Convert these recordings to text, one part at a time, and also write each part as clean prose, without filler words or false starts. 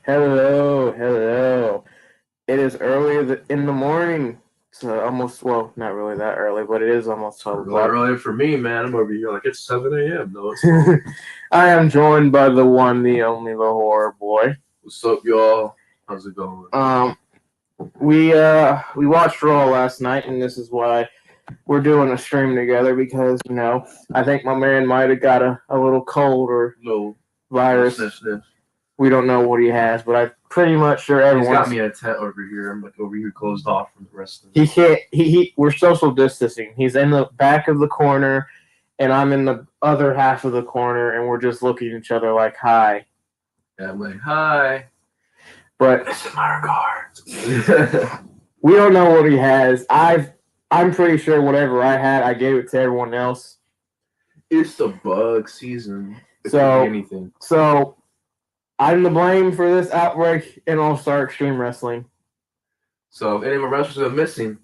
Hello, hello. It is early in the morning. It's almost, well, not really that early, but it is almost 12 Really o'clock. early for me, man. I'm over here like it's 7 a.m. No, it's not. I am joined by the one, the only, the horror boy. What's up, y'all? How's it going? We watched Raw last night, and this is why we're doing a stream together because, I think my man might have got a little cold or No virus. sniff. We don't know what he has, but I'm pretty much sure He's everyone's... got me in a tent over here. I'm like over here closed off from the rest of He can't. We're social distancing. He's in the back of the corner, and I'm in the other half of the corner, and we're just looking at each other like, "Hi." Yeah, I'm like, hi. But This is my regards. we don't know what he has. I'm pretty sure whatever I had, I gave it to everyone else. It's the bug season. It So- could be anything. So I'm the blame for this outbreak in All-Star Extreme Wrestling. So if any of my wrestlers are missing,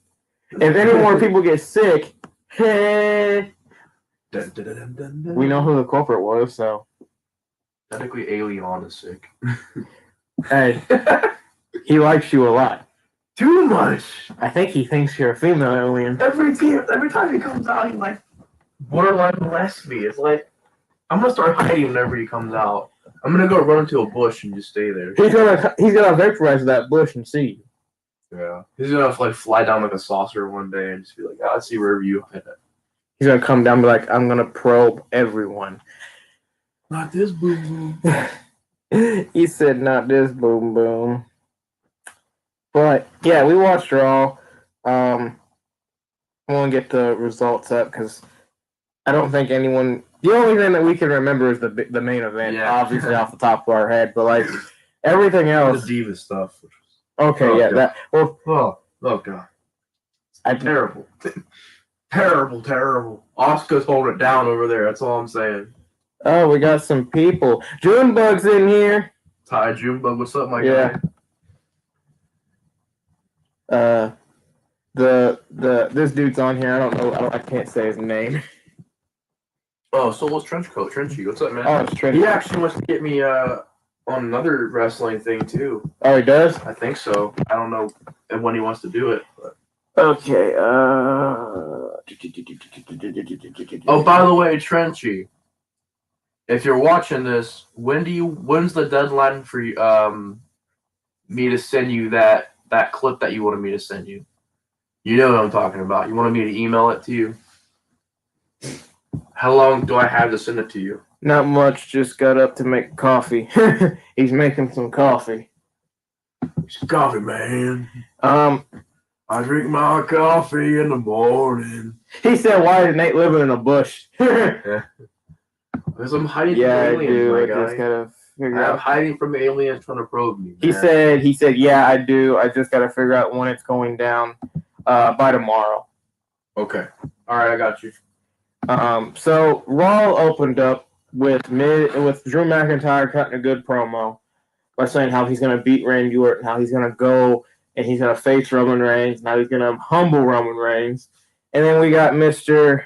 If any more people get sick, we we know who the culprit was. So technically Alien is sick. hey, he likes you a lot. Too much. I think he thinks you're a female alien. Every time he comes out, he like borderline molests me. It's like I'm gonna start hiding whenever he comes out. I'm gonna go run into a bush and just stay there. He's gonna vaporize that bush and see you. Yeah, he's gonna like fly down like a saucer one day and just be like, "I see wherever you hit it." He's gonna come down and be like, I'm gonna probe everyone. Not this boom boom. He said, not this boom boom. But yeah, we watched Raw. I want to get the results up because I don't think anyone. The only thing that we can remember is the main event, Yeah. obviously off the top of our head. But like everything The else, diva stuff. okay, Oh, yeah, God. that. Well, Oh god, I terrible, terrible. Oscar's holding it down over there. That's all I'm saying. Oh, we got some people. Junebug's in here. Ty Junebug, what's up, my Yeah. guy? This dude's on here. I don't know. I can't say his name. Oh, so what's Trenchy, what's up, man? Oh, it's Trent. He actually wants to get me on another wrestling thing too. Oh, he does? I think so. I don't know when he wants to do it. But. Okay. Oh, by the way, Trenchy, if you're watching this, when's the deadline for me to send you that clip that you wanted me to send you? You know what I'm talking about. You wanted me to email it to you. How long do I have to send it to you? Not much. Just got up to make coffee. He's making some coffee. It's coffee, man. I drink my coffee in the morning. He said, "Why is Nate living in a bush?" Because I'm hiding from Yeah, aliens, dude. my I guy. just gotta figure I'm out. hiding from aliens trying to probe me. He said, "Yeah, I do. I just gotta figure out when it's going down. By tomorrow." Okay. All right, I got you. So Raw opened up with Drew McIntyre cutting a good promo by saying how he's gonna beat Randy Orton, how he's gonna go and he's gonna face Roman Reigns, now he's gonna humble Roman Reigns, and then we got Mr.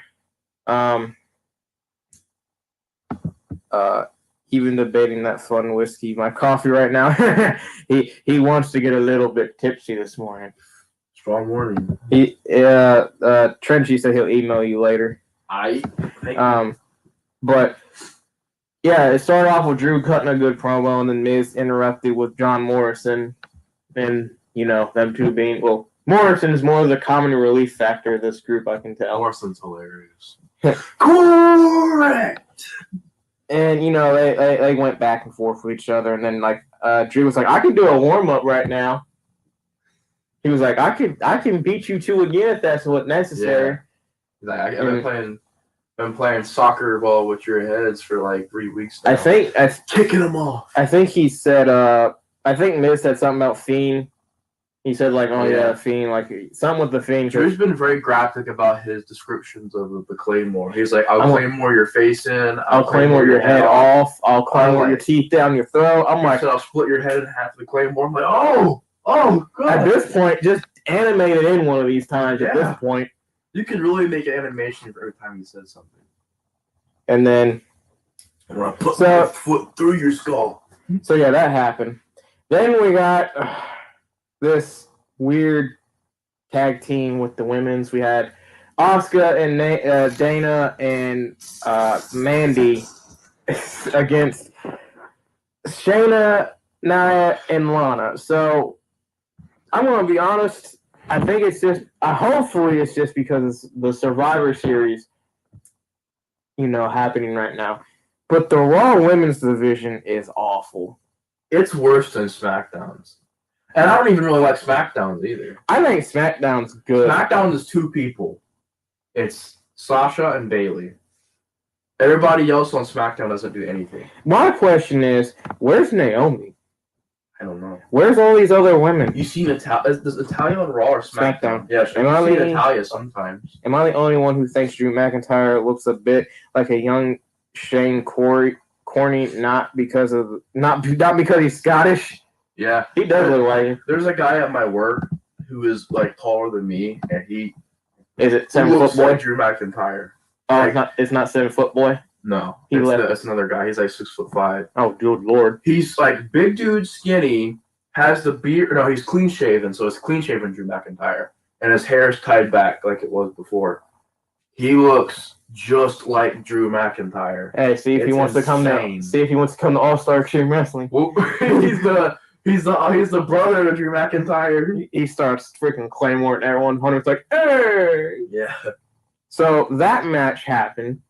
Even debating that fun whiskey, my coffee right now. he wants to get a little bit tipsy this morning. Strong warning. Trenchy said he'll email you later. But yeah, it started off with Drew cutting a good promo, and then Miz interrupted with John Morrison, and them two being Morrison is more of the common relief factor of this group, I can tell. Morrison's hilarious. Correct. And they went back and forth with each other, and then Drew was like, "I can do a warm up right now." He was like, "I can beat you two again if that's what's necessary." Yeah. I've been playing soccer ball with your heads for like 3 weeks now. I think kicking them off. I think he said. I think Miz said something about Fiend. He said Fiend, like something with the Fiend. Drew's been very graphic about his descriptions of the Claymore. He's like, I'll claymore your face in. I'll claymore your head off. I'll claymore your teeth down your throat. I'm like, I'll split your head in half with the Claymore. I'm like, oh, God. At this point, just animate it in one of these times. At this point, you could really make an animation for every time he says something. And then I'm gonna put my foot through your skull. So yeah, that happened. Then we got this weird tag team with the women's. We had Asuka and Dana and Mandy against Shayna, Nia, and Lana. So I'm gonna be honest. I think it's just. Hopefully, it's just because it's the Survivor Series, happening right now. But the Raw Women's division is awful. It's worse than SmackDown's. And I don't even really like SmackDown's either. I think SmackDown's good. SmackDown is two people. It's Sasha and Bayley. Everybody else on SmackDown doesn't do anything. My question is, where's Naomi? I don't know. Where's all these other women? You seen Natalia? Does Natalia on Raw or SmackDown? Yeah, sure. You see Natalia sometimes. Am I the only one who thinks Drew McIntyre looks a bit like a young Shane Corny? Not because he's Scottish. Yeah, he does look like him. There's a guy at my work who is like taller than me, and he is it 7 foot boy? Like Drew McIntyre. Oh, it's not 7 foot boy. No, it's another guy. He's like 6'5". Oh, good lord. He's like big dude, skinny, has the beard. No, he's clean shaven, so it's clean shaven Drew McIntyre, and his hair is tied back like it was before. He looks just like Drew McIntyre. Hey, see if he wants to come down. See if he wants to come to All-Star Extreme Wrestling. Well, he's the brother of Drew McIntyre. He starts freaking Claymore and everyone. Hunter's like, hey! Yeah. So that match happened.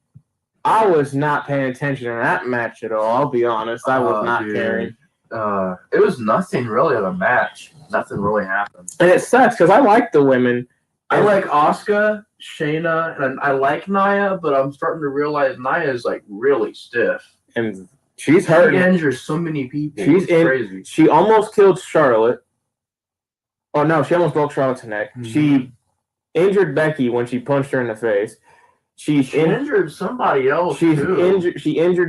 I was not paying attention to that match at all. I'll be honest. I was not caring. It was nothing really of a match. Nothing really happened. And it sucks because I like the women. I like Asuka, Shayna, and I like Nia, but I'm starting to realize Nia is like really stiff. And she's hurt. She injures so many people. It's crazy. She almost killed Charlotte. Oh no, she almost broke Charlotte's neck. Mm-hmm. She injured Becky when she punched her in the face. She injured somebody else. She injured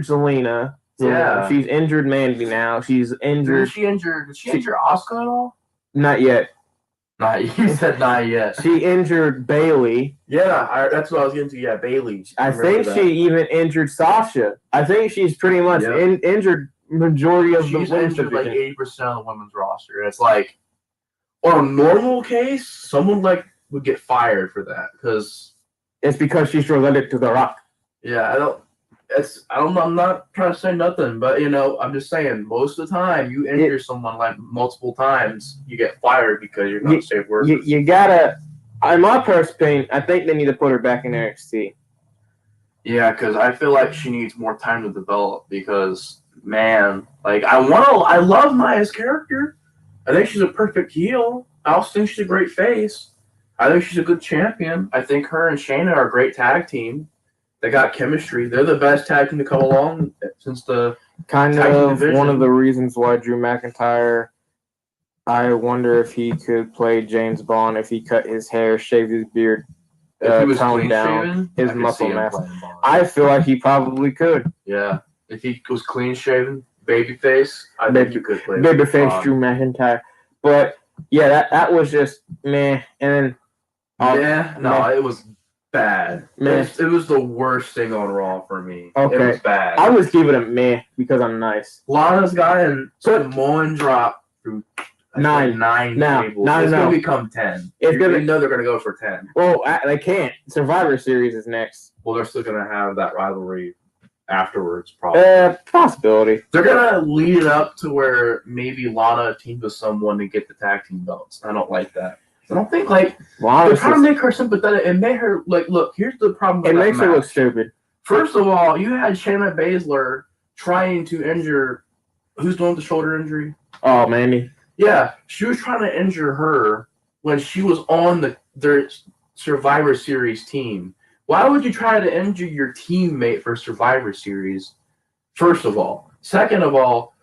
Zelina. Yeah. She's injured Mandy now. She's injured. Did she injure Asuka at all? Not yet. You said not yet. She injured Bayley. Yeah, that's what I was getting to. Yeah, Bayley. I think she even injured Sasha. I think she's pretty much injured majority of the women's division. Like 80% of the women's roster. And it's like, on a normal case, someone like would get fired for that because she's related to The Rock. Yeah, I'm not trying to say nothing, but I'm just saying most of the time you injure someone like multiple times, you get fired because you're not safe workers. You gotta, in my personal opinion, I think they need to put her back in NXT. Yeah, because I feel like she needs more time to develop. Because man, like I love Nia's character. I think she's a perfect heel. I also think she's a great face. I think she's a good champion. I think her and Shayna are a great tag team. They got chemistry. They're the best tag team to come along since the kind of one of the reasons why Drew McIntyre. I wonder if he could play James Bond if he cut his hair, shaved his beard, toned down his muscle mass. I feel like he probably could. Yeah, if he was clean shaven, babyface, I think he could play babyface Drew McIntyre. But yeah, that was just meh. And then it was bad. It was the worst thing on Raw for me. Okay. It was bad. I was giving it a meh because I'm nice. Lana's gotten Samoan drop through 9 tables. It's going to become 10. You know they're going to go for 10. Well, they can't. Survivor Series is next. Well, they're still going to have that rivalry afterwards, probably. Possibility. They're going to lead it up to where maybe Lana teams with someone to get the tag team belts. I don't like that. I don't think, they're trying to make her sympathetic and make her, look, here's the problem with that makes her look stupid. First of all, you had Shayna Baszler trying to injure, who's doing the shoulder injury? Oh, Mandy. Yeah, she was trying to injure her when she was on their Survivor Series team. Why would you try to injure your teammate for Survivor Series, first of all? Second of all,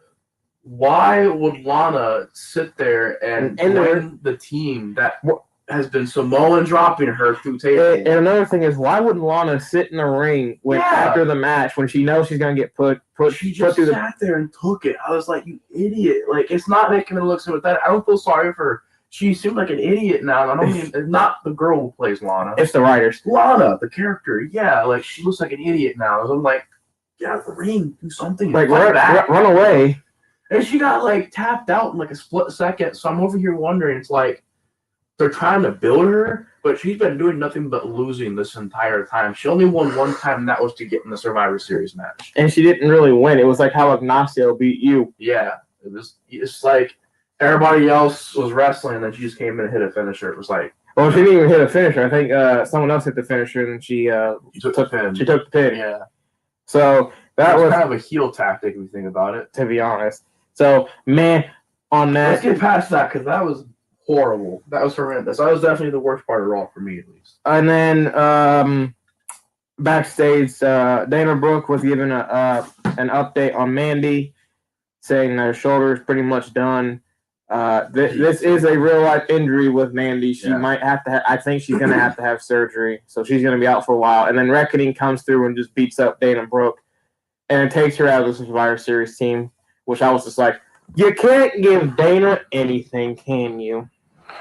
why would Lana sit there and join the team that has been Samoan dropping her through tables? And another thing is, why wouldn't Lana sit in the ring after the match when she knows she's going to get put She just sat there and took it. I was like, you idiot. Like, it's not making her look sympathetic. I don't feel sorry for her. She seemed like an idiot now. I don't mean, it's not the girl who plays Lana. It's the writers. Lana, the character. Yeah, like, she looks like an idiot now. I'm like, get out of the ring. Do something. Like, run away. And she got like tapped out in like a split second. So I'm over here wondering, it's like they're trying to build her, but she's been doing nothing but losing this entire time. She only won one time, and that was to get in the Survivor Series match. And she didn't really win. It was like how Ignacio beat you. Yeah, it's like everybody else was wrestling, and then she just came in and hit a finisher. It was like, well, she didn't even hit a finisher. I think someone else hit the finisher, and she took the pin. She took the pin. Yeah. So that was kind of a heel tactic if you think about it. To be honest. So, man, on that. Let's get past that because that was horrible. That was horrendous. That was definitely the worst part of Raw for me, at least. And then backstage, Dana Brooke was given an update on Mandy, saying that her shoulder is pretty much done. This is a real life injury with Mandy. She might have to. I think she's gonna have to have surgery, so she's gonna be out for a while. And then Reckoning comes through and just beats up Dana Brooke, and it takes her out of the Survivor Series team. Which I was just like, you can't give Dana anything, can you?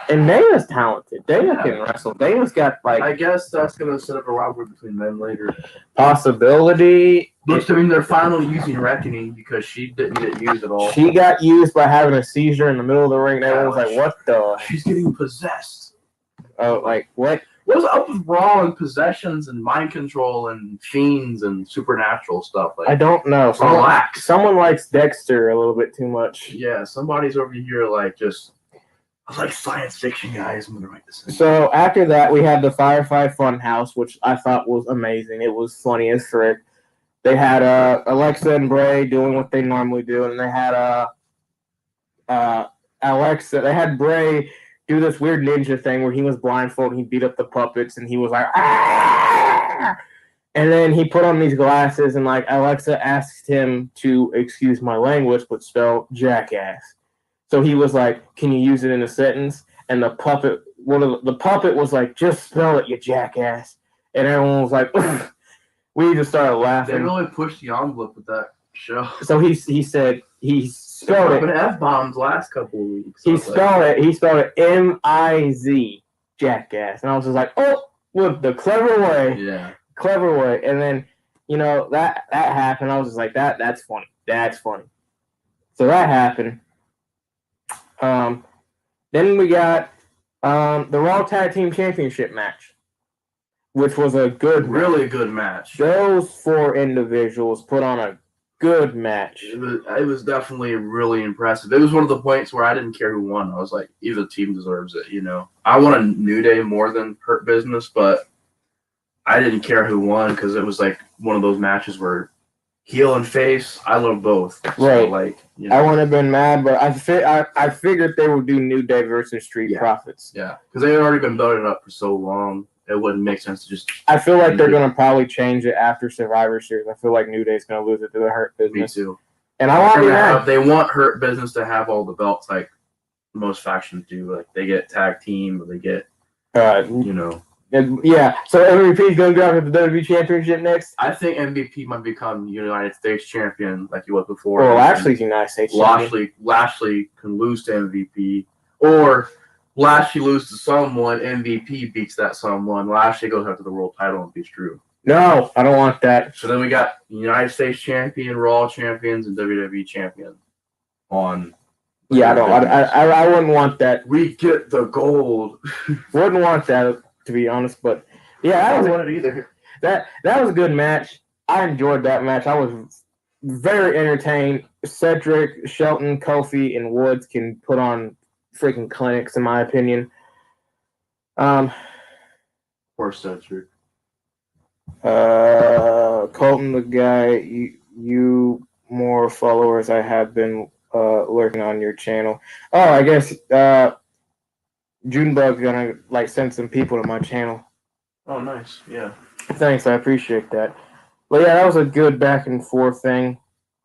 And Dana's talented. Dana can wrestle. Dana's got like. I guess that's gonna set up a rivalry between them later. Possibility. Looks to me they're finally using Reckoning because she didn't get used at all. She got used by having a seizure in the middle of the ring. Everyone was like, "What the?" She's getting possessed. Oh, like what? What's up with Raw and possessions and mind control and fiends and supernatural stuff? Like, I don't know. Relax. Someone likes Dexter a little bit too much. Yeah, somebody's over here like just. I like science fiction guys. I'm gonna write this in. So after that, we had the Firefly Funhouse, which I thought was amazing. It was funny as frick. They had Alexa and Bray doing what they normally do, and they had Alexa. They had Bray do this weird ninja thing where he was blindfolded, he beat up the puppets, and he was like, ah! And then he put on these glasses, and like Alexa asked him to, excuse my language, but spell jackass. So he was like, can you use it in a sentence? And the puppet was like, just spell it, you jackass. And everyone was like, ugh. We just started laughing. They really pushed the envelope with that show. So he said he spelled it. F-bombs last couple of weeks. He spelled it M-I-Z, jackass. And I was just like, oh, with the clever way. Yeah. Clever way. And then, that happened. I was just like, that's funny. That's funny. So that happened. Then we got the Raw Tag Team Championship match, which was a really good match. Those 4 individuals put on a good match. It was definitely really impressive. It was one of the points where I didn't care who won. I was like, either team deserves it, I want a New Day more than Hurt Business, but I didn't care who won because it was like one of those matches where heel and face, I love both. Right. So, like, I wouldn't have been mad, but I figured they would do New Day versus Street Profits. Yeah, because they had already been building it up for so long. It wouldn't make sense to just. I feel like they're going to probably change it after Survivor Series. I feel like New Day's going to lose it to the Hurt Business. Me too. And I want to they want Hurt Business to have all the belts like most factions do. Like they get tag team or they get, Yeah, so MVP is going to go after the WWE Championship next. I think MVP might become United States champion like he was before. Well, Lashley's United States champion. Lashley can lose to MVP, or Lashley loses to someone. MVP beats that someone. Lashley goes after the world title and beats Drew. No, I don't want that. So then we got United States champion, Raw champions, and WWE champion on. Yeah, I wouldn't want that. We get the gold. Wouldn't want that. To be honest, but yeah, I don't want it either. That was a good match. I enjoyed that match. I was very entertained. Cedric, Shelton, Kofi, and Woods can put on freaking clinics, in my opinion. Poor Cedric. Colton, the guy, you more followers. I have been lurking on your channel. Oh, I guess Junebug's gonna send some people to my channel. Oh, nice. Yeah. Thanks, I appreciate that. But yeah, that was a good back and forth thing.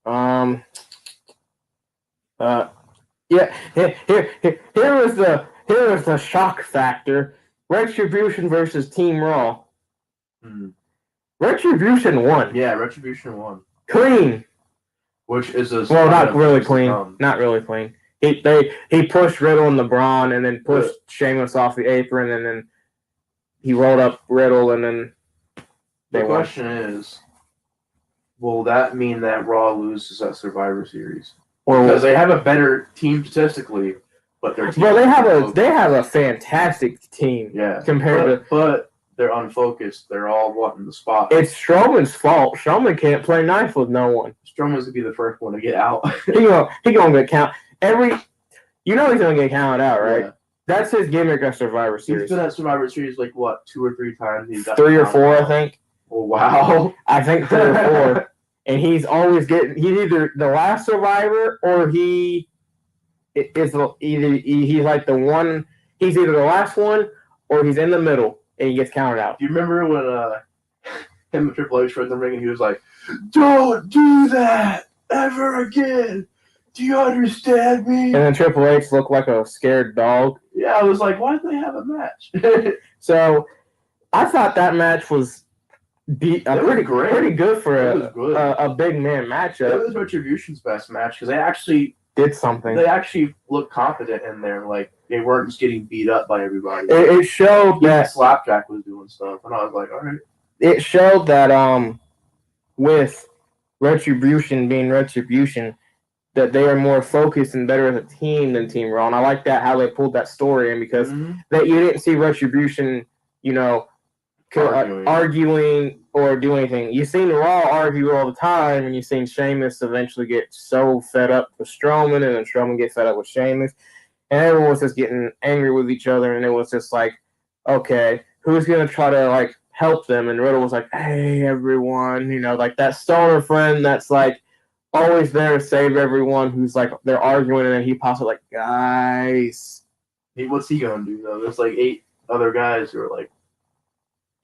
Here was the shock factor. Retribution versus Team Raw. Mm-hmm. Retribution won. Yeah, Retribution won. Clean. Which is a not really clean. Not really clean. He pushed Riddle and LeBron, and then pushed Sheamus off the apron, and then he rolled up Riddle, and then the question is, will that mean that Raw loses at Survivor Series? Because they have a better team statistically, but their team. Well, they have a fantastic team. Yeah. But they're unfocused. They're all wanting the spot. It's Strowman's fault. Strowman can't play nice with no one. Strowman's gonna be the first one to get out. he gonna get count he's gonna get counted out, right? Yeah. That's his gimmick at Survivor Series. He's been at Survivor Series like what, 2 or 3 times? He's got 3 or 4, I think. Oh wow! I think 3 or 4, and he's always he's either the last Survivor or he's like the one. He's either the last one or he's in the middle and he gets counted out. Do you remember when him and Triple H were in the ring and he was like, "Don't do that ever again. Do you understand me?" And then Triple H looked like a scared dog. Yeah, I was like, why did they have a match? So I thought that match was pretty good for a big man matchup. It was Retribution's best match because they actually did something. They actually looked confident in there. Like, they weren't just getting beat up by everybody. It showed that Slapjack was doing stuff, and I was like, all right. It showed that with Retribution being Retribution, that they are more focused and better as a team than Team Raw. And I like that how they pulled that story in because that you didn't see Retribution, arguing or do anything. You've seen Raw argue all the time, and you've seen Sheamus eventually get so fed up with Strowman, and then Strowman get fed up with Sheamus, and everyone was just getting angry with each other, and it was just like, okay, who's gonna try to help them? And Riddle was like, hey everyone, like that stoner friend that's like always there to save everyone who's like they're arguing, and then he pops up like, guys. What's he gonna do though? There's like 8 other guys who are like,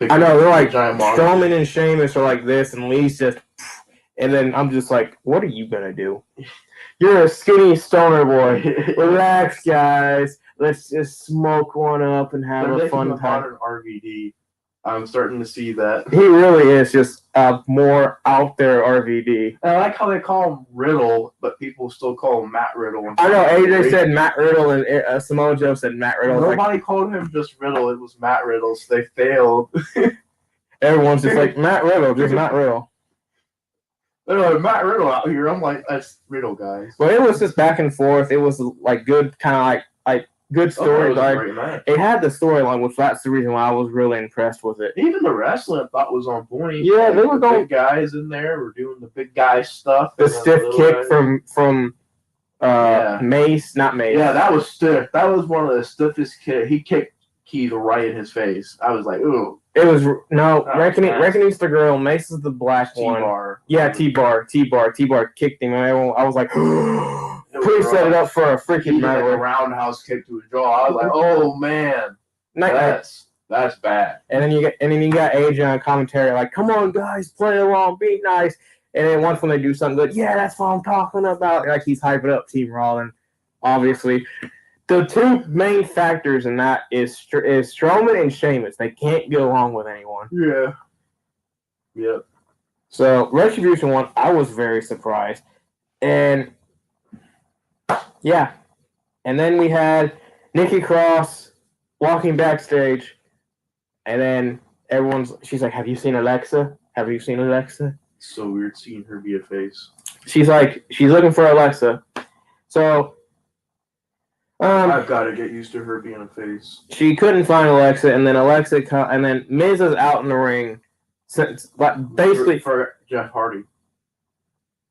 I know, they're like Strowman and Sheamus are like this, and Lee's just, and then I'm just like, what are you gonna do? You're a skinny stoner boy. Relax, guys. Let's just smoke one up and have a fun time. Modern RVD. I'm starting to see that. He really is just a more out there RVD. I like how they call him Riddle, but people still call him Matt Riddle. I know, AJ said Matt Riddle, and Samoa Joe said Matt Riddle. Nobody called him just Riddle. It was Matt Riddle, so they failed. Everyone's just like, Matt Riddle, just Matt Riddle. They're like, Matt Riddle out here. I'm like, that's Riddle, guys. Well, it was just back and forth. It was like good, kind of like good story. It had the storyline, which that's the reason why I was really impressed with it. Even the wrestling I thought was on point. Yeah, they were going. Big guys in there were doing the big guy stuff. The stiff kick from Mace, not Mace. Yeah, that was stiff. That was one of the stiffest kicks. He kicked Keith right in his face. I was like, ooh. It was Reckoning's the girl. Mace is the black one. T-bar. Yeah, T-bar kicked him. And I was like, pretty set it up for a freaking like a roundhouse kick to his jaw. I was like, oh man, that's bad. And then you got AJ on commentary like, come on guys, play along, be nice. And then once when they do something good, yeah, that's what I'm talking about. Like he's hyping up Team Raw, and obviously. The 2 main factors in that is Strowman and Sheamus. They can't get along with anyone. Yeah. Yep. So, Retribution won. I was very surprised. And, yeah. And then we had Nikki Cross walking backstage. And then she's like, have you seen Alexa? Have you seen Alexa? It's so weird seeing her be a face. She's like, she's looking for Alexa. So... I've got to get used to her being a face. She couldn't find Alexa, and then Miz is out in the ring, basically for Jeff Hardy.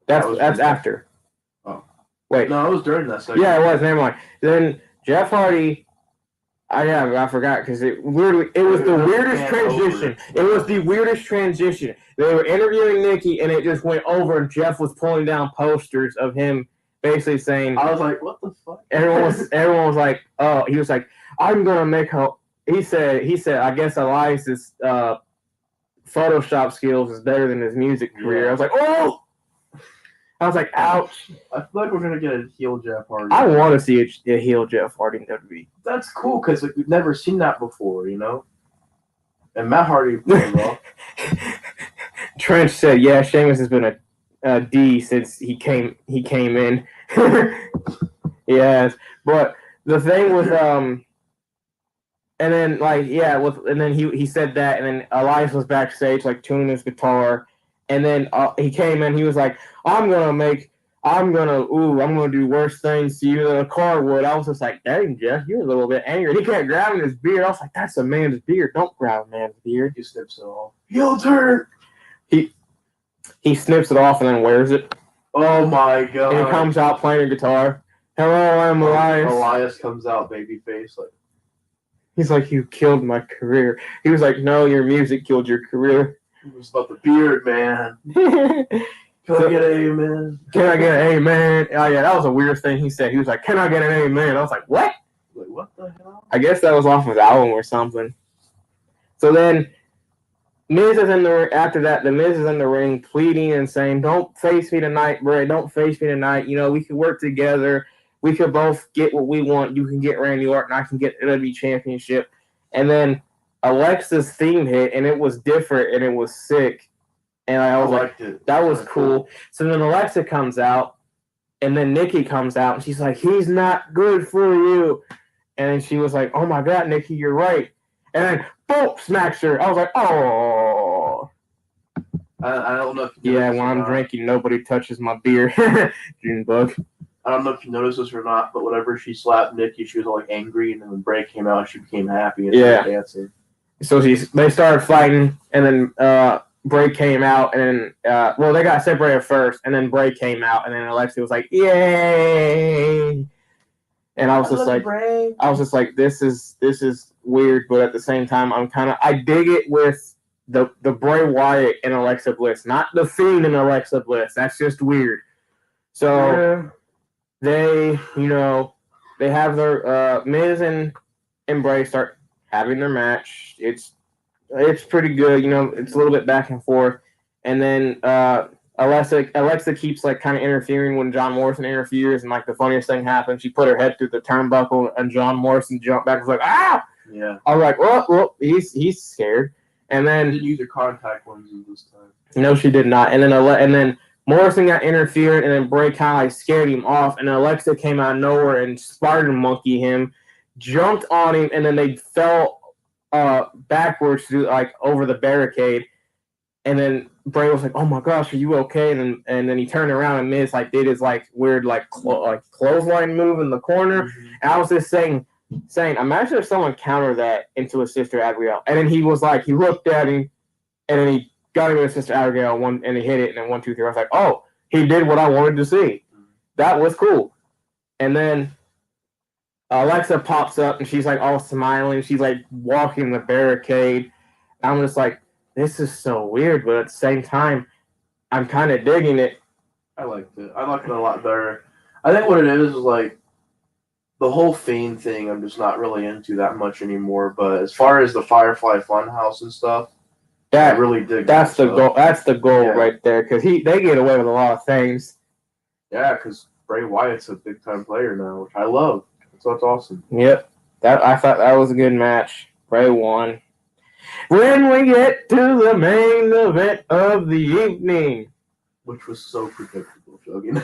That's after. Oh, wait, no, it was during that segment. Yeah, it was. Never mind. Then Jeff Hardy. I forgot because it was the weirdest transition. It was the weirdest transition. They were interviewing Nikki, and it just went over, and Jeff was pulling down posters of him. Basically saying, I was like, what the fuck? Everyone was like, oh, he was like, I'm gonna make her. He said, I guess Elias's Photoshop skills is better than his music career. I was like, oh, I was like, ouch. I feel like we're gonna get a heel Jeff Hardy. I want to see a heel Jeff Hardy in WWE. That's cool because we've never seen that before, And Matt Hardy played well. Trench said, yeah, Sheamus has been a D since he came in. Yes, but the thing was and then he said that, and then Elias was backstage like tuning his guitar, and then he came in. He was like, I'm gonna make I'm gonna do worse things to you than a car would. I was just like, dang, Jeff, you're a little bit angry. He kept grabbing his beard. I was like, that's a man's beard. Don't grab a man's beard. He snips it off. Heel turn. He snips it off and then wears it. Oh my god. And he comes out playing a guitar. Hello, I'm Elias. Elias comes out babyface like. He's like, you killed my career. He was like, no, your music killed your career. It was about the beard, man. Can I get an amen? Can I get an amen? Oh yeah, that was a weird thing he said. He was like, can I get an amen? I was like, what? Like, what the hell? I guess that was off his album or something. So then Miz is in the after that. The Miz is in the ring pleading and saying, "Don't face me tonight, Bray. Don't face me tonight. You know, we could work together. We could both get what we want. You can get Randy Orton. I can get the WWE Championship." And then Alexa's theme hit, and it was different, and it was sick. And I was like, that was cool. So then Alexa comes out, and then Nikki comes out, and she's like, "He's not good for you." And then she was like, "Oh my God, Nikki, you're right." And then boom, smacks her. I was like, oh. I don't know if you when I'm drinking, nobody touches my beer. Junebug. I don't know if you noticed this or not, but whenever she slapped Nikki, she was all like angry, and then when Bray came out, she became happy and started dancing. So they started fighting, and then Bray came out, and then they got separated first, and then Bray came out, and then Alexa was like, "Yay!" And I was just like, this is weird, but at the same time, I dig it with the Bray Wyatt and Alexa Bliss, not the Fiend and Alexa Bliss. That's just weird. So they have their Miz and Bray start having their match. It's pretty good. It's a little bit back and forth, and then Alexa keeps like kind of interfering when John Morrison interferes, and like the funniest thing happened. She put her head through the turnbuckle, and John Morrison jumped back and was like, "Ah!" Yeah. I was like, "Well, he's scared." And then she didn't use her contact lenses this time. No, she did not. And then Morrison got interfered, and then Bray kind of like scared him off, and Alexa came out of nowhere and Spider Monkey him, jumped on him, and then they fell backwards to like over the barricade. And then Bray was like, "Oh my gosh, are you okay?" And then he turned around and Miz like did his like weird like clothesline move in the corner. Mm-hmm. And I was just saying, imagine if someone countered that into a Sister Abigail. And then he was like, he looked at him, and then he got him with Sister Abigail and he hit it, and then 1, 2, 3. I was like, oh, he did what I wanted to see. That was cool. And then Alexa pops up, and she's like all smiling. She's like walking the barricade. I'm just like, this is so weird, but at the same time, I'm kind of digging it. I liked it. I liked it a lot better. I think what it is like the whole Fiend thing. I'm just not really into that much anymore. But as far as the Firefly Funhouse and stuff, I really dig. That's the goal. That's the goal right there, because they get away with a lot of things. Yeah, because Bray Wyatt's a big time player now, which I love. So that's awesome. Yep, I thought that was a good match. Bray won. When we get to the main event of the evening, which was so predictable, Shogun.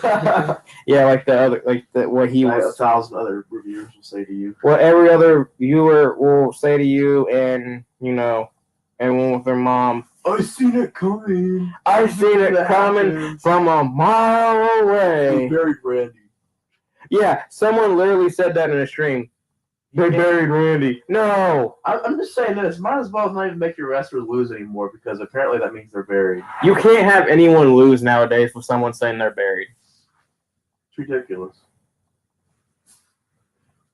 Yeah, like the other, what he was. 1,000 other reviewers will say to you. What every other viewer will say to you, and everyone with their mom. I seen it coming. I seen it coming from a mile away. They buried Randy. Yeah, someone literally said that in a stream. They buried Randy. No. I'm just saying this. Might as well not even make your wrestlers lose anymore, because apparently that means they're buried. You can't have anyone lose nowadays with someone saying they're buried. It's ridiculous.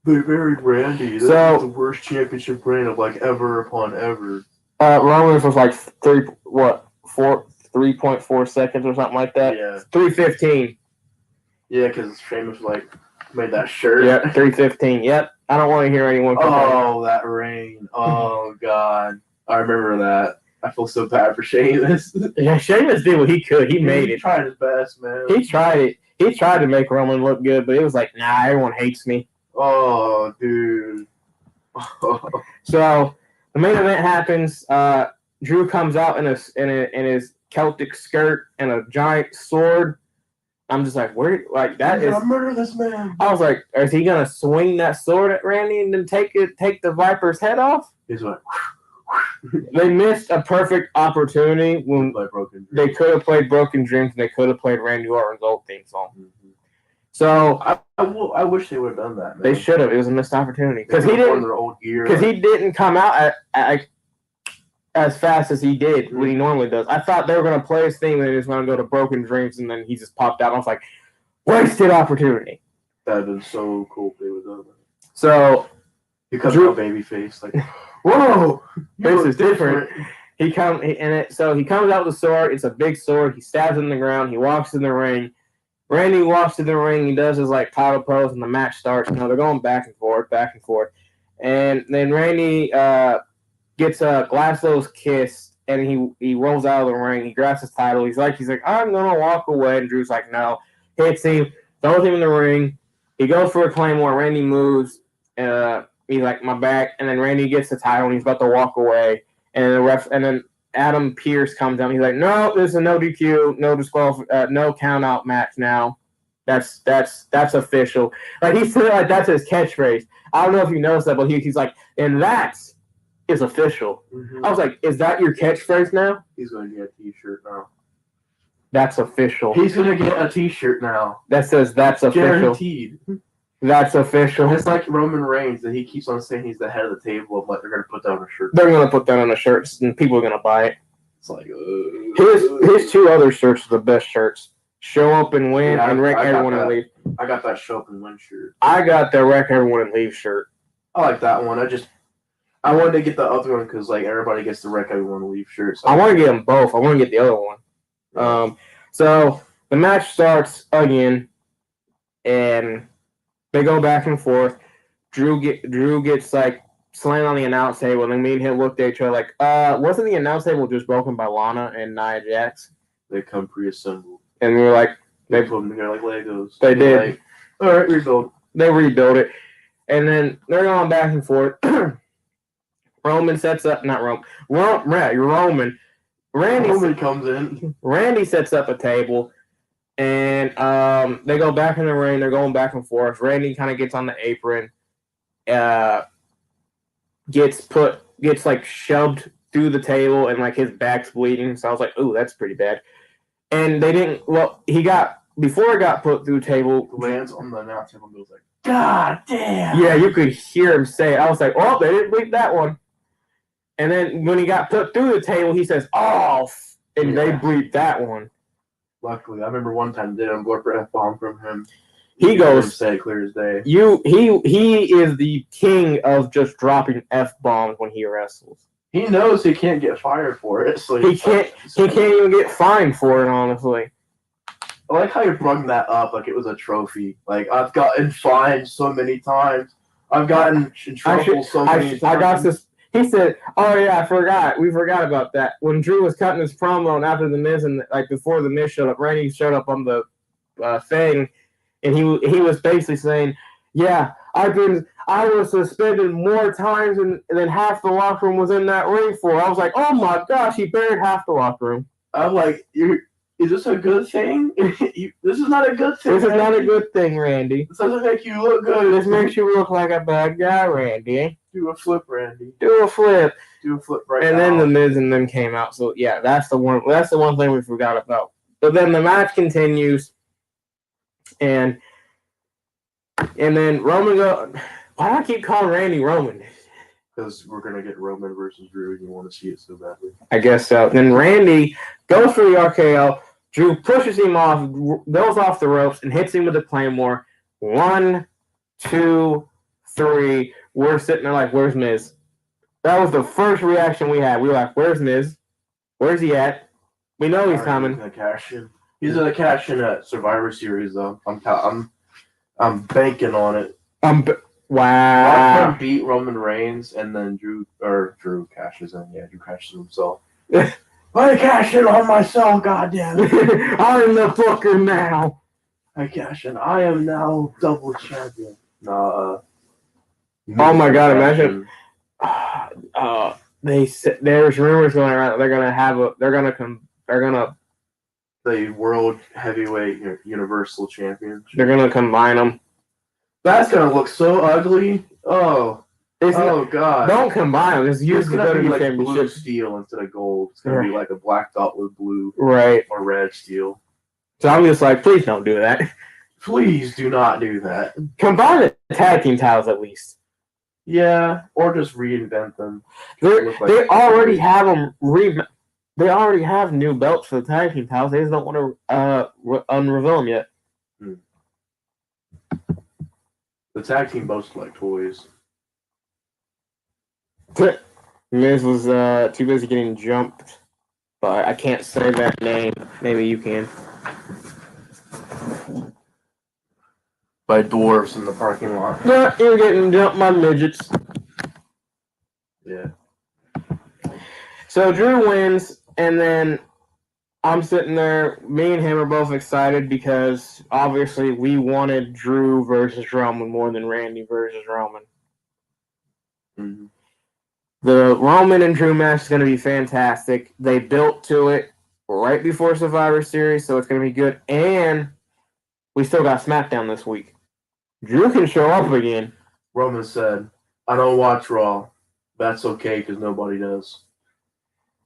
They buried Randy. That's the worst championship reign of like ever upon ever. Roman's was like 3.4 seconds or something like that. Yeah. 3:15. Yeah, because Sheamus made that shirt. Yep, 3:15. Yep. I don't want to hear anyone complain. Oh, that reign. Oh, God. I remember that. I feel so bad for Sheamus. Yeah, Sheamus did what he could. He made it. He tried his best, man. He tried it. He tried to make Roman look good, but it was like, nah, everyone hates me. Oh, dude. So the main event happens. Drew comes out in his Celtic skirt and a giant sword. I'm just like, where? Like that is. I'm gonna murder this man. I was like, is he gonna swing that sword at Randy and then take the Viper's head off? He's like, they missed a perfect opportunity when they could have played Broken Dreams and they could have played Randy Orton's old theme song. Mm-hmm. So I wish they would have done that. Man. They should have. It was a missed opportunity because he didn't. Their old gear. Because he didn't come out at as fast as he did when he normally does. I thought they were going to play his thing and he was going to go to Broken Dreams, and then he just popped out. I was like, wasted opportunity. That would been so cool if they would have done that. So he comes out baby face like, whoa, this is different. So he comes out with a sword. It's a big sword. He stabs in the ground. He walks in the ring. Randy walks to the ring. He does his title pose, and the match starts. They're going back and forth, and then Randy gets a Glasgow's kiss, and he rolls out of the ring. He grabs his title. He's like, I'm gonna walk away, and Drew's like, no. Hits him, throws him in the ring. He goes for a Claymore. Randy moves. He's like, my back, and then Randy gets the title, and he's about to walk away, and then Adam Pearce comes out. He's like, no, this is a no DQ, no count out match now. That's official. He said that's his catchphrase. I don't know if you noticed that, but he's like, and that is official. Mm-hmm. I was like, is that your catchphrase now? He's gonna get a T-shirt now. That's official. He's gonna get a T-shirt now that says that's official. Guaranteed. That's official. It's like Roman Reigns, and he keeps on saying he's the head of the table. But they're gonna put that on a shirt. They're gonna put that on a shirt, and people are gonna buy it. It's like his two other shirts are the best shirts. Show up and win, and wreck everyone and leave. I got that show up and win shirt. I got the wreck everyone and leave shirt. I like that one. I wanted to get the other one because everybody gets the wreck everyone and leave shirt. So I want to get them both. I want to get the other one. Yeah. So the match starts again, and they go back and forth. Drew gets slammed on the announce table, and then me and him looked at each other like, wasn't the announce table just broken by Lana and Nia Jax? They come pre-assembled. And we were like, they put them together like Legos. They did. All right, rebuild. They rebuilt it. And then they're going back and forth. Roman sets up, not Roman. Roman. Roman comes in. Randy sets up a table. And they go back in the ring. They're going back and forth. Randy kind of gets on the apron. Gets shoved through the table, and his back's bleeding. So I was like, ooh, that's pretty bad. And they didn't. Well, before it got put through the table, lands on the announce table and goes like, God damn. Yeah, you could hear him say it. I was like, oh, they didn't bleep that one. And then when he got put through the table, he says, off, and they bleeped that one. Luckily, I remember one time they didn't blow for F-bomb from him. He goes, say clear as day. He is the king of just dropping F-bombs when he wrestles. He knows he can't get fired for it, so he can't even get fined for it, honestly. I like how you brought that up like it was a trophy. I've gotten fined so many times. I've gotten in trouble so many times. I got this. He said, "Oh yeah, I forgot. We forgot about that." When Drew was cutting his promo and after the Miz and before the Miz showed up, Randy showed up on the thing, and he was basically saying, "Yeah, I was suspended more times than half the locker room was in that ring for." I was like, "Oh my gosh, he buried half the locker room." I'm like, is this a good thing? This is not a good thing. This is not a good thing, Randy. This doesn't make you look good. This makes you look like a bad guy, Randy. Do a flip, Randy. Do a flip right now. And then the Miz and them came out. So yeah, that's the one thing we forgot about. But then the match continues, and then Roman why do I keep calling Randy Roman? Because we're going to get Roman versus Drew, and you want to see it so badly. I guess so. Then Randy goes for the RKO. Drew pushes him off, goes off the ropes, and hits him with a Claymore. 1, 2, 3. We're sitting there like, where's Miz? That was the first reaction we had. We were like, where's Miz? Where's he at? We know he's coming. He's going to cash in. He's going to cash in at Survivor Series, though. I'm banking on it. Wow. I'll come beat Roman Reigns, and then Drew cashes in. Yeah, Drew cashes himself. I cash in on myself, goddamn it. I'm the booker now. I cash in. I am now double champion. Oh my god, imagine. There's rumors going around that they're gonna the world heavyweight universal championship. They're gonna combine them. That's gonna look so ugly. God! Don't combine them. Just use the WWE blue steel instead of gold. It's gonna be like a black dot with blue, right, or red steel. So I'm just like, please don't do that. Please do not do that. Combine the tag team titles at least. Yeah, or just reinvent them. They already have them. They already have new belts for the tag team titles. They just don't want to unreveal them yet. The tag team belts are like toys. Miz was too busy getting jumped, but I can't say that name. Maybe you can. By dwarves in the parking lot. Yeah, you're getting jumped by midgets. Yeah. So Drew wins, and then I'm sitting there. Me and him are both excited because obviously we wanted Drew versus Roman more than Randy versus Roman. Mm-hmm. The Roman and Drew match is going to be fantastic. They built to it right before Survivor Series, so it's going to be good. And we still got SmackDown this week. Drew can show up again. Roman said, I don't watch Raw. That's okay because nobody does.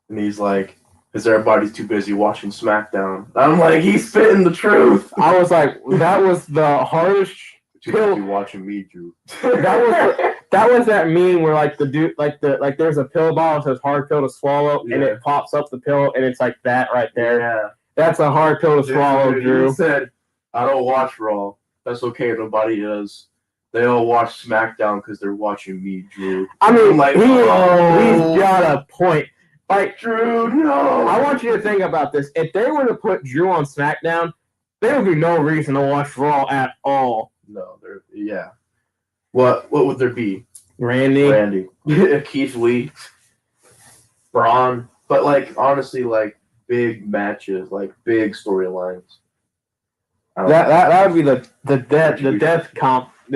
And he's like, because everybody's too busy watching SmackDown. I'm like, he's spitting the truth. I was like, that was the hardest pill. You watching me, Drew. That was that meme where like the dude, like there's a pill bottle that says hard pill to swallow, and it pops up the pill, and it's like that right there. Yeah. That's a hard pill to swallow, Drew. He said, I don't watch Raw. That's okay, nobody does. They all watch SmackDown because they're watching me, Drew. I mean, like, he's got a point. Like, Drew, no. I want you to think about this. If they were to put Drew on SmackDown, there would be no reason to watch Raw at all. No, yeah. What would there be? Randy. Keith Lee. Braun. But, like, honestly, like, big matches, like, big storylines. That would be the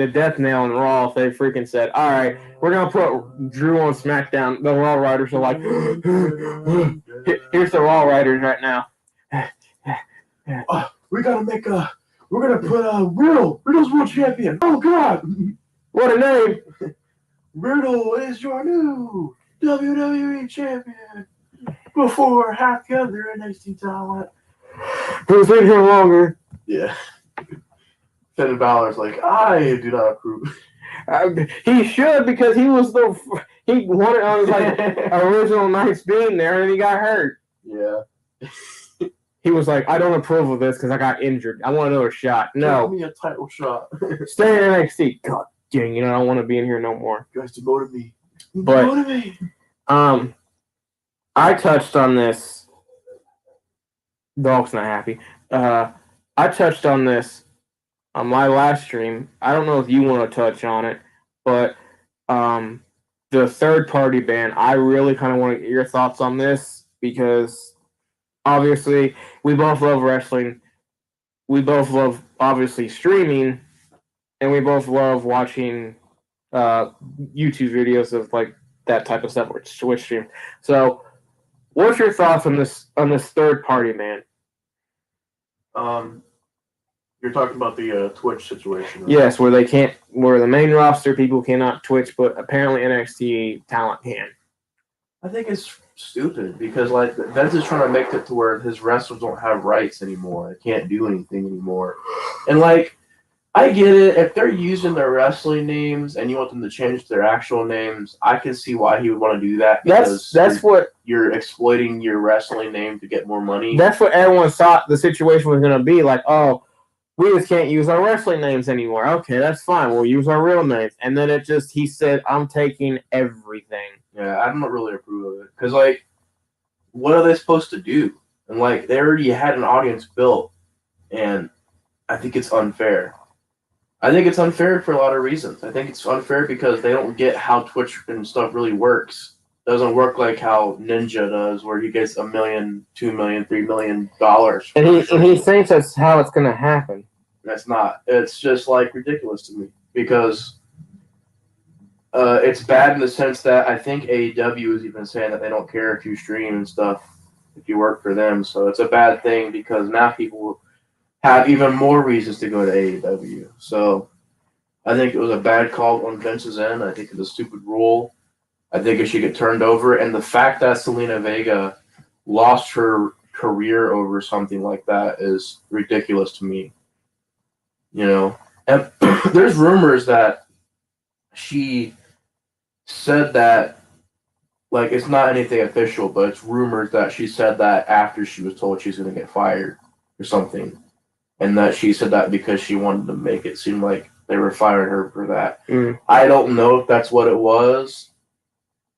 death nail in Raw if they freaking said, all right, we're going to put Drew on SmackDown. The Raw writers are like, here's the Raw writers right now. We're going to put Riddle's world champion. Oh, God. What a name. Riddle is your new WWE champion. Before half the other NXT talent. Who's in here longer? Yeah. Finn Balor's like, I do not approve. He should because he was he won it on his like original nights being there and he got hurt. Yeah. He was like, I don't approve of this because I got injured. I want another shot. No. Give me a title shot. Stay in NXT. God dang, I don't want to be in here no more. You guys demoted me. But I touched on this. Dog's not happy. I touched on this on my last stream. I don't know if you want to touch on it, but the third-party ban, I really kind of want to get your thoughts on this because obviously we both love wrestling. We both love, obviously, streaming, and we both love watching YouTube videos of like that type of stuff, or Twitch stream. So, what's your thoughts on this third-party ban? You're talking about the Twitch situation, right? Yes, where the main roster people cannot Twitch, but apparently NXT talent can. I think it's stupid because like Vince is trying to make it to where his wrestlers don't have rights anymore. They can't do anything anymore. And like, I get it. If they're using their wrestling names and you want them to change their actual names, I can see why he would want to do that. That's what you're exploiting your wrestling name to get more money. That's what everyone thought the situation was going to be. Like, oh, we just can't use our wrestling names anymore. Okay, that's fine. We'll use our real names. And then he said, I'm taking everything. Yeah, I don't really approve of it. Because, like, what are they supposed to do? And, like, they already had an audience built. And I think it's unfair. I think it's unfair for a lot of reasons. I think it's unfair because they don't get how Twitch and stuff really works. It doesn't work like how Ninja does, where he gets $1 million, $2 million, $3 million. And he thinks that's how it's going to happen. That's not. It's just like ridiculous to me because it's bad in the sense that I think AEW is even saying that they don't care if you stream and stuff if you work for them. So it's a bad thing because now people have even more reasons to go to AEW. So I think it was a bad call on Vince's end. I think it's a stupid rule. I think it should get turned over. And the fact that Selena Vega lost her career over something like that is ridiculous to me. You know, and there's rumors that she said that, like, it's not anything official, but it's rumors that she said that after she was told she's going to get fired or something. And that she said that because she wanted to make it seem like they were firing her for that. Mm. I don't know if that's what it was.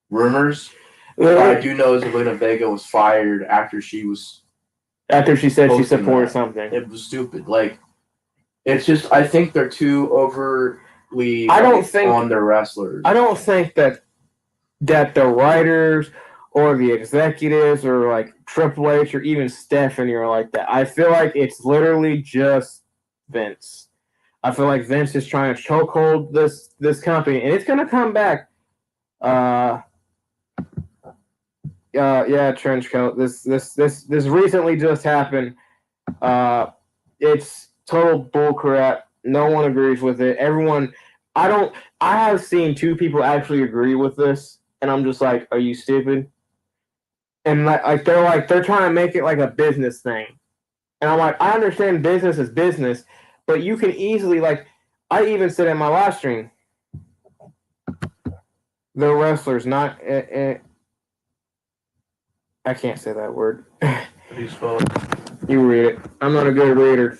Rumors. What I do know is Elena Vega was fired after she said she posting supported that. something. It was stupid. Like, it's just, I think they're too overly on their wrestlers. I don't think that the writers or the executives or like Triple H or even Stephanie are like that. I feel like it's literally just Vince. I feel like Vince is trying to chokehold this company, and it's gonna come back. Yeah, trench coat. This recently just happened. It's total bullcrap. No one agrees with it. Everyone, I have seen two people actually agree with this, and I'm just like, are you stupid? And they're trying to make it like a business thing, and I'm like, I understand business is business, but you can easily I even said in my live stream, the wrestlers not. I can't say that word. How do you spell it? You read it. I'm not a good reader.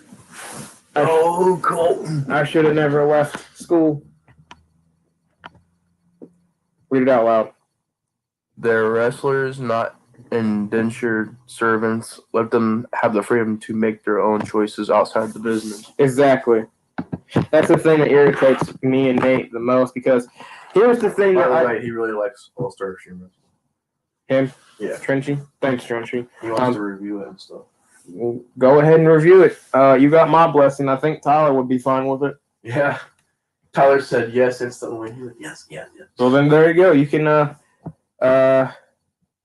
Oh, Colton. I should have never left school. Read it out loud. They're wrestlers, not indentured servants. Let them have the freedom to make their own choices outside the business. Exactly. That's the thing that irritates me and Nate the most, because here's the thing that he really likes All-Star Extreme. Him? Yeah. Trenchy? Thanks, Trenchy. He wants to review it and stuff. Go ahead and review it. You got my blessing. I think Tyler would be fine with it. Yeah. Tyler said yes instantly. He was like, yes. Well, then there you go. You can,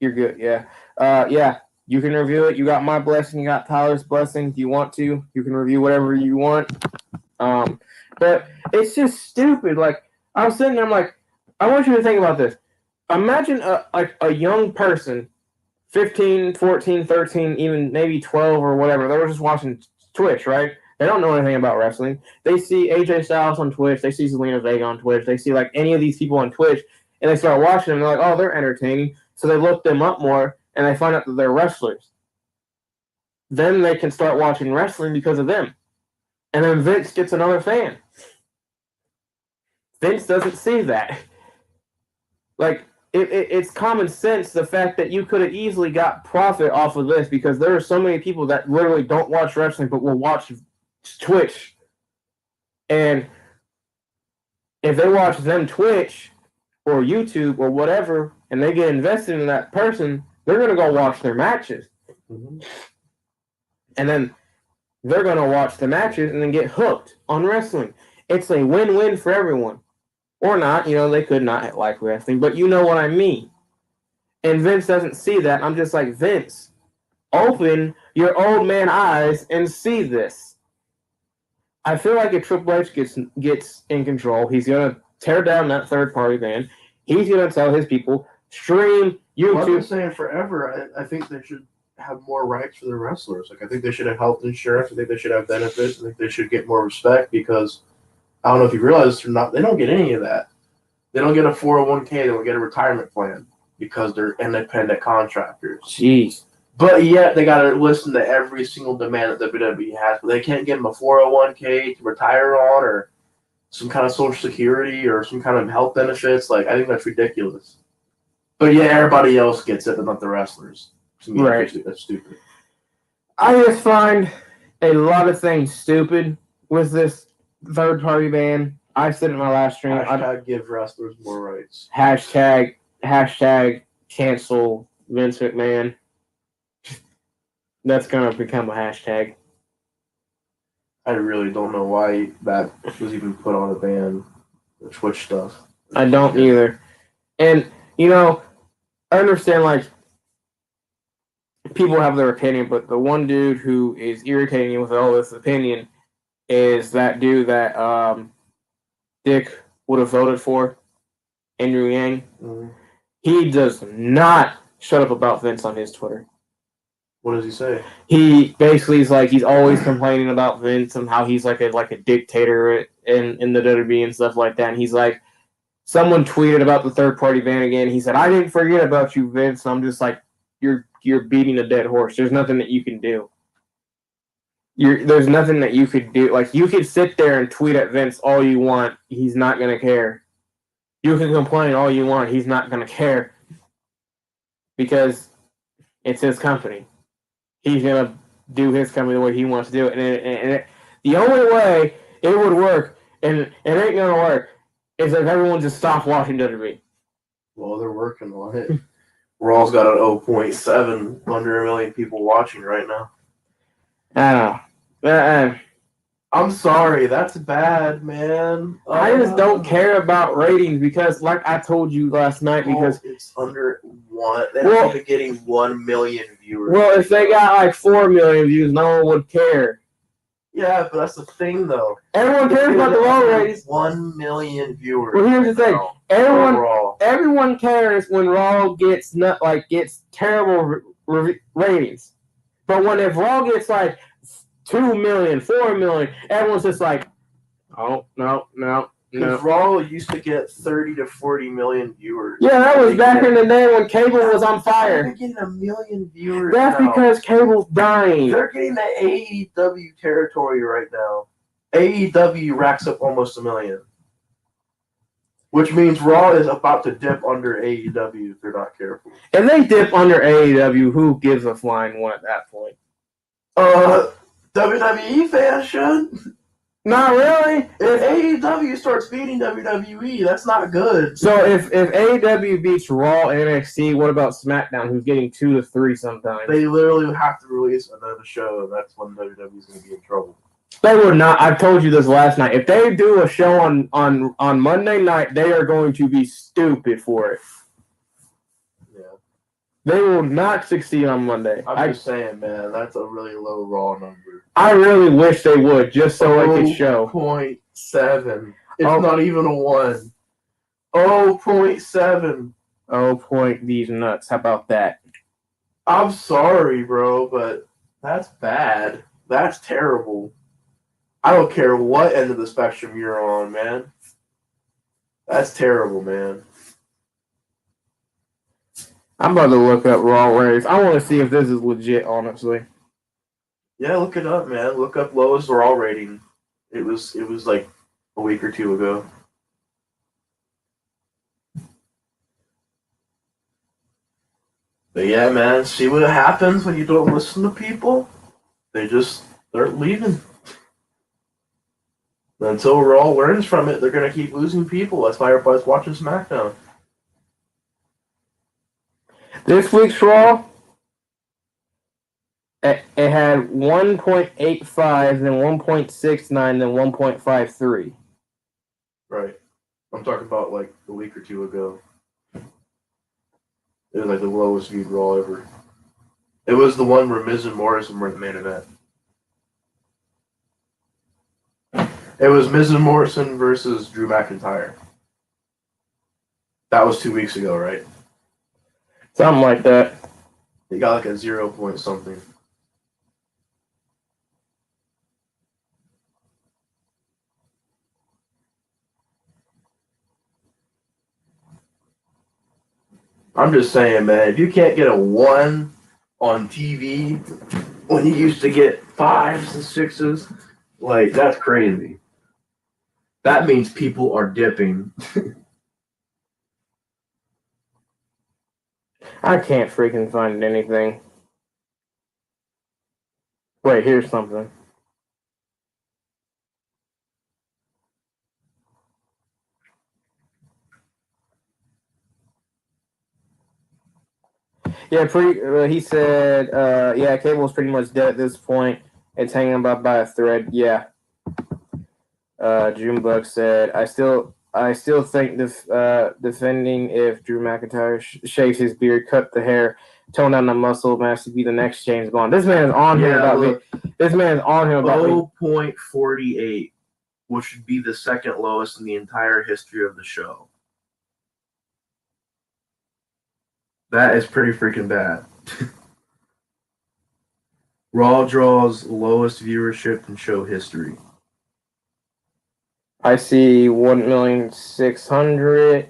you're good. Yeah. Yeah. You can review it. You got my blessing. You got Tyler's blessing. If you want to, you can review whatever you want. But it's just stupid. Like, I was sitting there, I'm like, I want you to think about this. Imagine a young person, 15, 14, 13, even maybe 12 or whatever. They were just watching Twitch, right? They don't know anything about wrestling. They see AJ Styles on Twitch. They see Zelina Vega on Twitch. They see like any of these people on Twitch, and they start watching them. They're like, oh, they're entertaining. So they look them up more, and they find out that they're wrestlers. Then they can start watching wrestling because of them. And then Vince gets another fan. Vince doesn't see that. Like, it's common sense, the fact that you could have easily got profit off of this, because there are so many people that literally don't watch wrestling but will watch Twitch. And if they watch them Twitch or YouTube or whatever, and they get invested in that person, they're going to go watch their matches. Mm-hmm. And then they're going to watch the matches and then get hooked on wrestling. It's a win-win for everyone. Or not, they could not like wrestling, but you know what I mean. And Vince doesn't see that. I'm just like, Vince, open your old man eyes and see this. I feel like if Triple H gets in control, he's going to tear down that third-party band. He's going to tell his people, stream YouTube. I've been saying forever, I think they should have more rights for their wrestlers. Like, I think they should have health insurance. I think they should have benefits. I think they should get more respect, because I don't know if you realize this or not, they don't get any of that. They don't get a 401k. They don't get a retirement plan because they're independent contractors. Jeez. But yet they got to listen to every single demand that WWE has. But they can't give them a 401k to retire on, or some kind of social security, or some kind of health benefits. Like, I think that's ridiculous. But yeah, everybody else gets it, but not the wrestlers. To me, right. That's stupid. I just find a lot of things stupid with this third-party ban. I said in my last stream. Hashtag give wrestlers more rights. Hashtag cancel Vince McMahon. That's going to become a hashtag. I really don't know why that was even put on a ban. The Twitch stuff. I don't either. And, I understand, like, people have their opinion, but the one dude who is irritating you with all this opinion is that dude that Dick would have voted for, Andrew Yang. Mm-hmm. He does not shut up about Vince on his Twitter. What does he say? He basically is like he's always complaining about Vince and how he's like a dictator in the WWE and stuff like that. And he's like, someone tweeted about the third party ban again. He said, "I didn't forget about you, Vince." And I'm just like, you're beating a dead horse. There's nothing that you can do. There's nothing that you could do. Like, you could sit there and tweet at Vince all you want. He's not gonna care. You can complain all you want. He's not gonna care because it's his company. He's gonna do his company the way he wants to do it, and the only way it would work, and it ain't gonna work, is if everyone just stopped watching WWE. Well, they're working on it. Raw's got an 0.7 under a million people watching right now. I don't know. I'm sorry, that's bad, man. I just don't care about ratings because, like I told you last night, because it's under 1. They're even getting 1 million viewers. Well, if they got like 4 million views, no one would care. Yeah, but that's the thing, though. Everyone cares about the Raw ratings. 1 million viewers. Well, here's the thing: everyone cares when Raw gets terrible ratings. But if Raw gets like 2 million, 4 million, everyone's just like, oh no. Because Raw used to get 30 to 40 million viewers. Yeah, that was back in the day when cable was on fire. They're getting 1 million viewers. That's now because cable's dying. They're getting the AEW territory right now. AEW racks up almost 1 million. Which means Raw is about to dip under AEW if they're not careful. If they dip under AEW, who gives a flying one at that point? WWE fans should. Not really. If AEW starts beating WWE, that's not good. So if AEW beats Raw and NXT, what about SmackDown, who's getting 2 to 3 sometimes? They literally have to release another show, and that's when WWE's going to be in trouble. They would not. I've told you this last night. If they do a show on Monday night, they are going to be stupid for it. Yeah. They will not succeed on Monday. I'm just saying, man, that's a really low Raw number. I really wish they would, just so I could show. 0.7. It's not even a 1. 0.7. Oh, point these nuts. How about that? I'm sorry, bro, but that's bad. That's terrible. I don't care what end of the spectrum you're on, man. That's terrible, man. I'm about to look up Raw ratings. I want to see if this is legit, honestly. Yeah, look it up, man. Look up lowest Raw rating. It was like a week or 2 ago. But yeah, man, see what happens when you don't listen to people? They just start leaving. Until Raw learns from it, they're going to keep losing people. That's why everybody's watching SmackDown. This week's Raw, it had 1.85, then 1.69, then 1.53. Right. I'm talking about like a week or 2 ago. It was like the lowest viewed Raw ever. It was the one where Miz and Morrison were the main event. It was Miz and Morrison versus Drew McIntyre. That was 2 weeks ago, right? Something like that. They got like a 0 point something. I'm just saying, man, if you can't get a 1 on TV when you used to get 5s and 6s, like, that's crazy. That means people are dipping. I can't freaking find anything. Wait, here's something. Yeah, he said, yeah, cable's pretty much dead at this point. It's hanging by a thread. Yeah. Junebug said, I still think defending if Drew McIntyre shaves his beard, cut the hair, tone down the muscle mass to be the next James Bond. This man is on him about me. This man is on him about 0.48, which would be the second lowest in the entire history of the show. That is pretty freaking bad. Raw draws lowest viewership in show history. I see 1,600,000.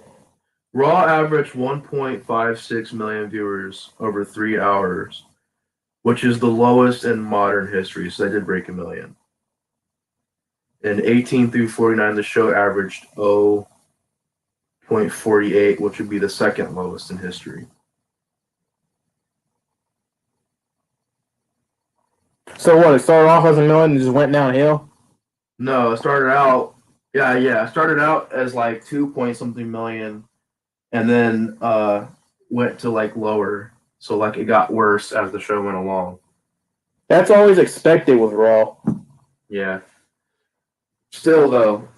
Raw averaged 1.56 million viewers over 3 hours, which is the lowest in modern history. So they did break a million. In 18 through 49, the show averaged 0.48, which would be the second lowest in history. So what? It started off as a million and just went downhill. No, it started out, it started out as like 2 point something million, and then went to like lower. So like it got worse as the show went along. That's always expected with Raw. Yeah. Still though,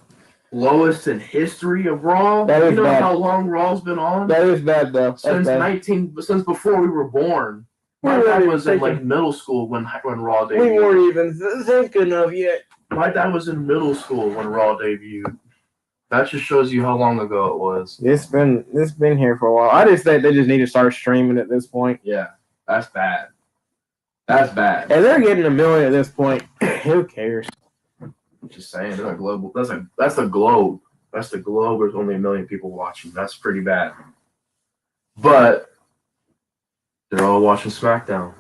lowest in history of Raw. That is you know bad. how long Raw's been on? That is bad though. That's Since bad. since before we were born. My We dad weren't was even in like thinking- middle school when Raw debuted. We weren't even thinking of yet. My dad was in middle school when Raw debuted. That just shows you how long ago it was. It's been here for a while. I just think they just need to start streaming at this point. Yeah, that's bad. That's bad. And they're getting a million at this point. Who cares? I'm just saying, they're a global. That's the globe. That's the globe. There's only 1 million people watching. That's pretty bad. But they're all watching SmackDown.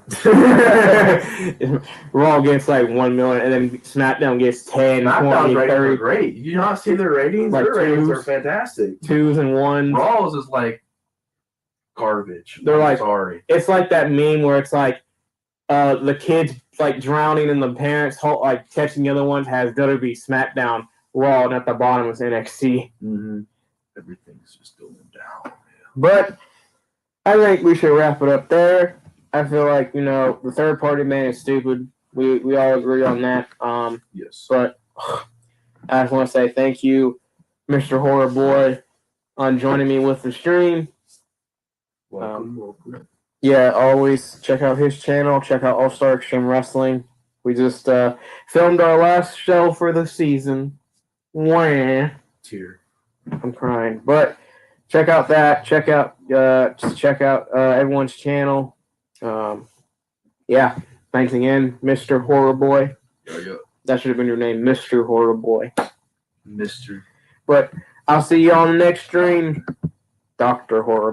Raw gets like 1 million, and then SmackDown gets 10, SmackDown's 20, ratings are 30. great. You not see their ratings? Like Their ratings twos. are fantastic. 2s and 1s. Raw's is like garbage. They're like- sorry. It's like that meme where it's like the kids like drowning and the parents like catching the other ones has WWE SmackDown Raw, and at the bottom is NXT. Mm-hmm. Everything's just going down. But I think we should wrap it up there. I feel like, the third party man is stupid. We all agree on that. Yes. But I just want to say thank you, Mr. Horror Boy, on joining me with the stream. Welcome. Yeah, always check out his channel. Check out All Star Extreme Wrestling. We just filmed our last show for the season. Wah. Tear. I'm crying. But check out that. Check out everyone's channel. Yeah. Thanks again, Mr. Horror Boy. Yeah. That should have been your name, Mr. Horror Boy. Mr. But I'll see you on the next stream, Dr. Horror Boy.